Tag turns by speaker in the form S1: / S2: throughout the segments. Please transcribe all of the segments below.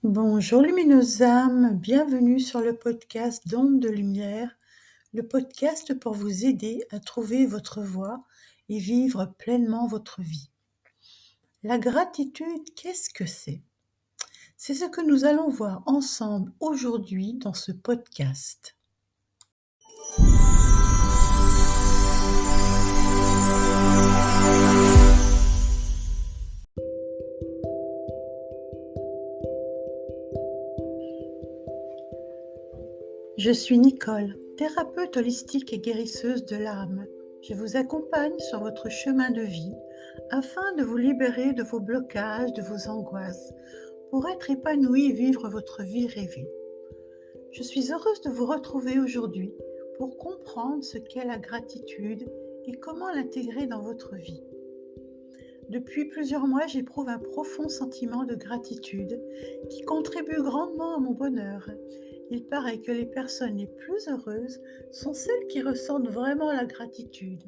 S1: Bonjour lumineuses âmes, bienvenue sur le podcast d'Onde de Lumière, le podcast pour vous aider à trouver votre voie et vivre pleinement votre vie. La gratitude, qu'est-ce que c'est? C'est ce que nous allons voir ensemble aujourd'hui dans ce podcast. Je suis Nicole, thérapeute holistique et guérisseuse de l'âme. Je vous accompagne sur votre chemin de vie afin de vous libérer de vos blocages, de vos angoisses, pour être épanoui et vivre votre vie rêvée. Je suis heureuse de vous retrouver aujourd'hui pour comprendre ce qu'est la gratitude et comment l'intégrer dans votre vie. Depuis plusieurs mois, j'éprouve un profond sentiment de gratitude qui contribue grandement à mon bonheur. Il paraît que les personnes les plus heureuses sont celles qui ressentent vraiment la gratitude.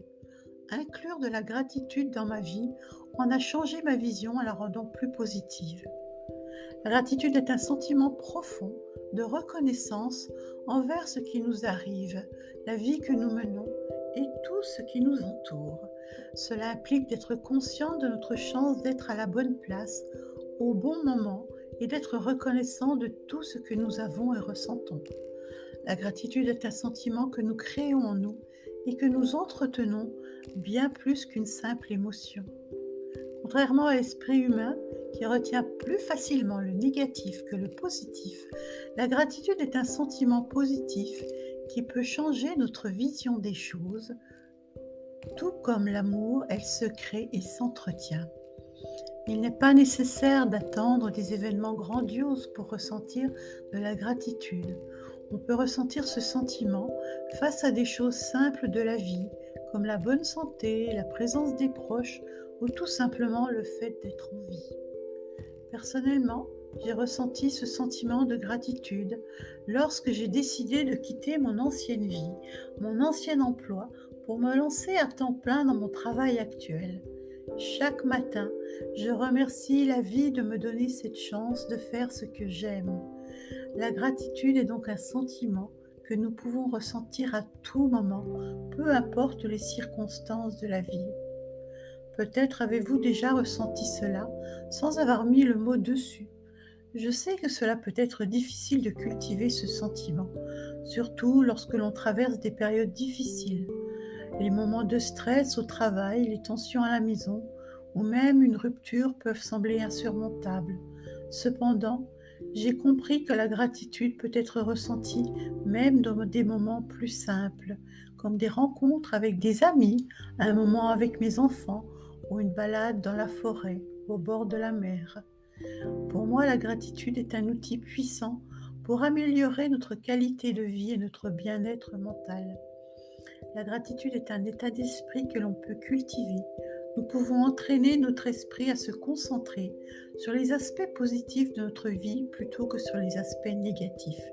S1: Inclure de la gratitude dans ma vie en a changé ma vision en la rendant plus positive. La gratitude est un sentiment profond de reconnaissance envers ce qui nous arrive, la vie que nous menons et tout ce qui nous entoure. Cela implique d'être conscient de notre chance d'être à la bonne place, au bon moment et d'être reconnaissant de tout ce que nous avons et ressentons. La gratitude est un sentiment que nous créons en nous et que nous entretenons bien plus qu'une simple émotion. Contrairement à l'esprit humain, qui retient plus facilement le négatif que le positif, la gratitude est un sentiment positif qui peut changer notre vision des choses. Tout comme l'amour, elle se crée et s'entretient. Il n'est pas nécessaire d'attendre des événements grandioses pour ressentir de la gratitude. On peut ressentir ce sentiment face à des choses simples de la vie, comme la bonne santé, la présence des proches ou tout simplement le fait d'être en vie. Personnellement, j'ai ressenti ce sentiment de gratitude lorsque j'ai décidé de quitter mon ancienne vie, mon ancien emploi, pour me lancer à temps plein dans mon travail actuel. Chaque matin, je remercie la vie de me donner cette chance de faire ce que j'aime. La gratitude est donc un sentiment que nous pouvons ressentir à tout moment, peu importe les circonstances de la vie. Peut-être avez-vous déjà ressenti cela sans avoir mis le mot dessus. Je sais que cela peut être difficile de cultiver ce sentiment, surtout lorsque l'on traverse des périodes difficiles. Les moments de stress au travail, les tensions à la maison ou même une rupture peuvent sembler insurmontables. Cependant, j'ai compris que la gratitude peut être ressentie même dans des moments plus simples, comme des rencontres avec des amis, un moment avec mes enfants ou une balade dans la forêt, au bord de la mer. Pour moi, la gratitude est un outil puissant pour améliorer notre qualité de vie et notre bien-être mental. La gratitude est un état d'esprit que l'on peut cultiver. Nous pouvons entraîner notre esprit à se concentrer sur les aspects positifs de notre vie plutôt que sur les aspects négatifs.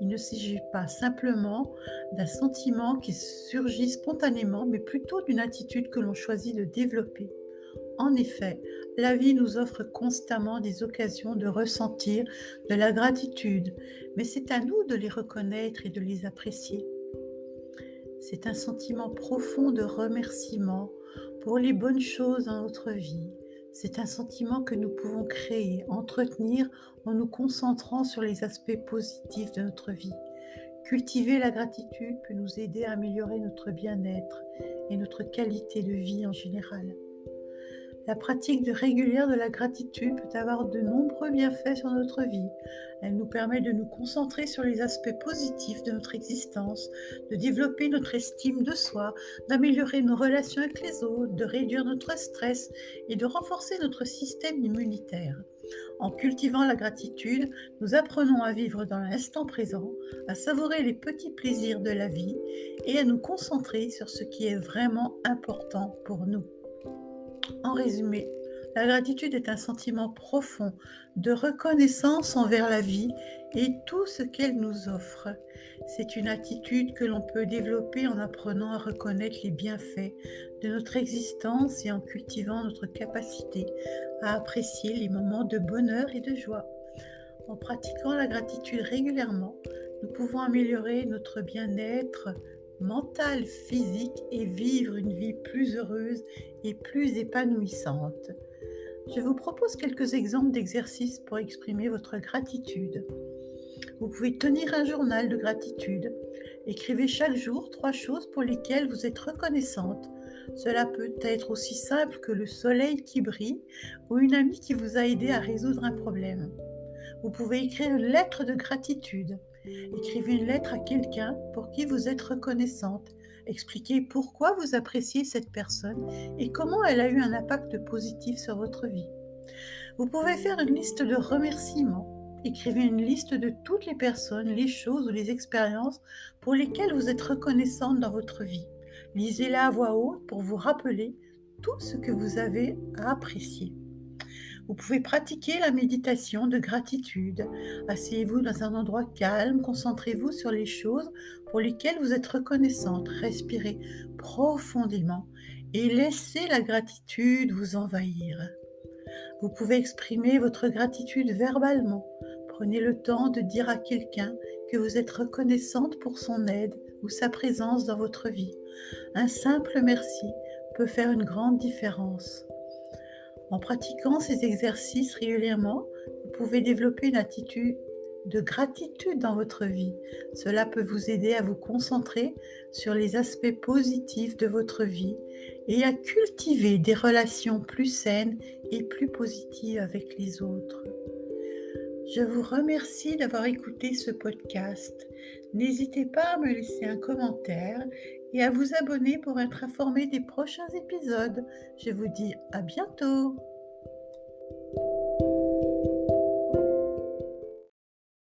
S1: Il ne s'agit pas simplement d'un sentiment qui surgit spontanément, mais plutôt d'une attitude que l'on choisit de développer. En effet, la vie nous offre constamment des occasions de ressentir de la gratitude, mais c'est à nous de les reconnaître et de les apprécier. C'est un sentiment profond de remerciement pour les bonnes choses dans notre vie. C'est un sentiment que nous pouvons créer, entretenir en nous concentrant sur les aspects positifs de notre vie. Cultiver la gratitude peut nous aider à améliorer notre bien-être et notre qualité de vie en général. La pratique régulière de la gratitude peut avoir de nombreux bienfaits sur notre vie. Elle nous permet de nous concentrer sur les aspects positifs de notre existence, de développer notre estime de soi, d'améliorer nos relations avec les autres, de réduire notre stress et de renforcer notre système immunitaire. En cultivant la gratitude, nous apprenons à vivre dans l'instant présent, à savourer les petits plaisirs de la vie et à nous concentrer sur ce qui est vraiment important pour nous. En résumé, la gratitude est un sentiment profond de reconnaissance envers la vie et tout ce qu'elle nous offre. C'est une attitude que l'on peut développer en apprenant à reconnaître les bienfaits de notre existence et en cultivant notre capacité à apprécier les moments de bonheur et de joie. En pratiquant la gratitude régulièrement, nous pouvons améliorer notre bien-être mental, physique et vivre une vie plus heureuse et plus épanouissante. Je vous propose quelques exemples d'exercices pour exprimer votre gratitude. Vous pouvez tenir un journal de gratitude. Écrivez chaque jour 3 choses pour lesquelles vous êtes reconnaissante. Cela peut être aussi simple que le soleil qui brille ou une amie qui vous a aidé à résoudre un problème. Vous pouvez écrire une lettre de gratitude. Écrivez une lettre à quelqu'un pour qui vous êtes reconnaissante. Expliquez pourquoi vous appréciez cette personne et comment elle a eu un impact positif sur votre vie. Vous pouvez faire une liste de remerciements. Écrivez une liste de toutes les personnes, les choses ou les expériences pour lesquelles vous êtes reconnaissante dans votre vie. Lisez-la à voix haute pour vous rappeler tout ce que vous avez à apprécier. Vous pouvez pratiquer la méditation de gratitude. Asseyez-vous dans un endroit calme, concentrez-vous sur les choses pour lesquelles vous êtes reconnaissante. Respirez profondément et laissez la gratitude vous envahir. Vous pouvez exprimer votre gratitude verbalement. Prenez le temps de dire à quelqu'un que vous êtes reconnaissante pour son aide ou sa présence dans votre vie. Un simple merci peut faire une grande différence. En pratiquant ces exercices régulièrement, vous pouvez développer une attitude de gratitude dans votre vie. Cela peut vous aider à vous concentrer sur les aspects positifs de votre vie et à cultiver des relations plus saines et plus positives avec les autres. Je vous remercie d'avoir écouté ce podcast. N'hésitez pas à me laisser un commentaire et à vous abonner pour être informé des prochains épisodes. Je vous dis à bientôt.